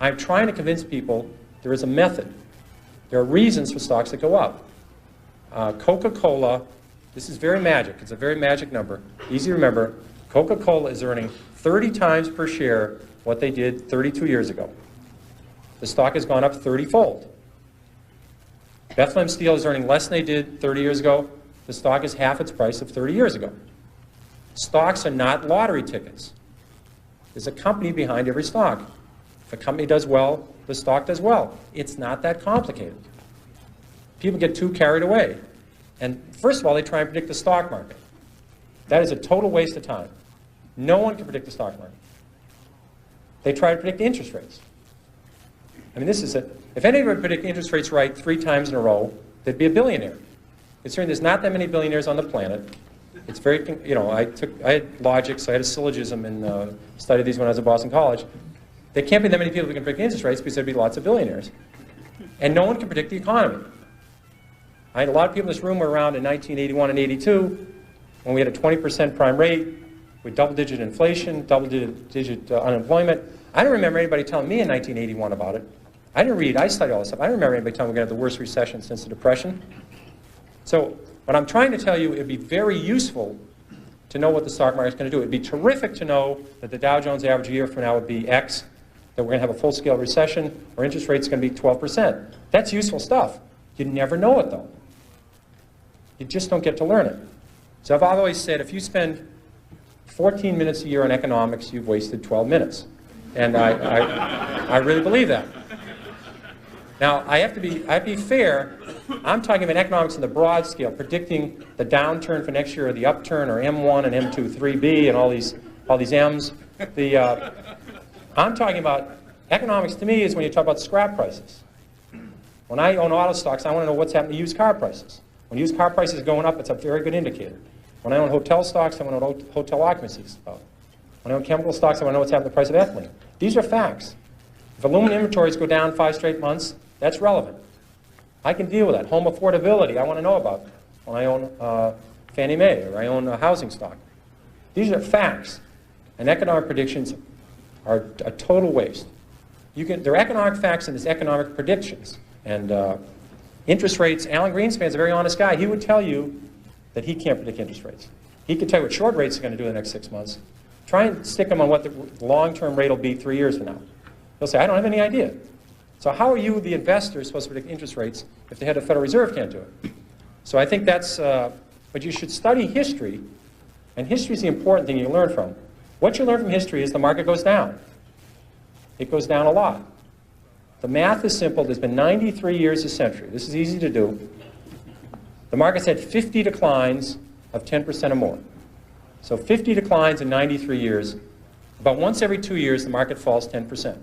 I'm trying to convince people there is a method. There are reasons for stocks that go up. Coca-Cola, this is very magic. It's a very magic number. Easy to remember. Coca-Cola is earning 30 times per share what they did 32 years ago. The stock has gone up 30-fold. Bethlehem Steel is earning less than they did 30 years ago. The stock is half its price of 30 years ago. Stocks are not lottery tickets. There's a company behind every stock. If a company does well, the stock does well. It's not that complicated. People get too carried away. And first of all, they try and predict the stock market. That is a total waste of time. No one can predict the stock market. They try to predict interest rates. I mean, if anybody would predict interest rates right 3 times in a row, they'd be a billionaire. Considering there's not that many billionaires on the planet, it's very, I had logic, so I had a syllogism and studied these when I was at Boston College. There can't be that many people who can predict interest rates because there'd be lots of billionaires. And no one can predict the economy. A lot of people in this room were around in 1981 and 82 when we had a 20% prime rate with double-digit inflation, double-digit unemployment. I don't remember anybody telling me in 1981 about it. I didn't read, I studied all this stuff. I don't remember anybody telling me we're going to have the worst recession since the Depression. So what I'm trying to tell you, it'd be very useful to know what the stock market is going to do. It'd be terrific to know that the Dow Jones average a year from now would be X, that we're going to have a full-scale recession, or interest rates are going to be 12%. That's useful stuff. You never know it, though. You just don't get to learn it. So I've always said, if you spend 14 minutes a year on economics, you've wasted 12 minutes. And I really believe that. Now, I have to be fair. I'm talking about economics in the broad scale, predicting the downturn for next year, or the upturn, or M1 and M2, 3B, and all these M's. I'm talking about economics. To me, is when you talk about scrap prices. When I own auto stocks, I want to know what's happening to used car prices. When used car prices are going up, it's a very good indicator. When I own hotel stocks, I want to know what hotel occupancy is about. When I own chemical stocks, I want to know what's happening to the price of ethylene. These are facts. If aluminum inventories go down 5 straight months, that's relevant. I can deal with that. Home affordability, I want to know about when I own Fannie Mae or I own a housing stock. These are facts. And economic predictions are a total waste. There are economic facts and there's economic predictions. And interest rates, Alan Greenspan's a very honest guy. He would tell you that he can't predict interest rates. He could tell you what short rates are going to do in the next 6 months. Try and stick them on what the long-term rate will be 3 years from now. He'll say, I don't have any idea. So how are you, the investor, supposed to predict interest rates if the head of the Federal Reserve can't do it? So I think that's, but you should study history, and history is the important thing you learn from. What you learn from history is the market goes down. It goes down a lot. The math is simple. There's been 93 years a century. This is easy to do. The market's had 50 declines of 10% or more. So 50 declines in 93 years. About once every 2 years, the market falls 10%.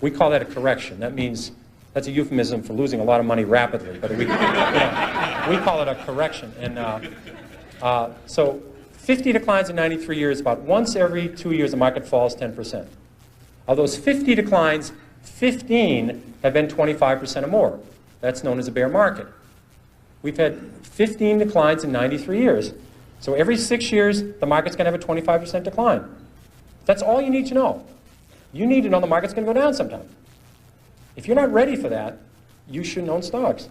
We call that a correction. That means, that's a euphemism for losing a lot of money rapidly. But we call it a correction. And so 50 declines in 93 years, about once every 2 years, the market falls 10%. Of those 50 declines, 15 have been 25% or more. That's known as a bear market. We've had 15 declines in 93 years. So every 6 years, the market's going to have a 25% decline. That's all you need to know. You need to know the market's going to go down sometime. If you're not ready for that, you shouldn't own stocks.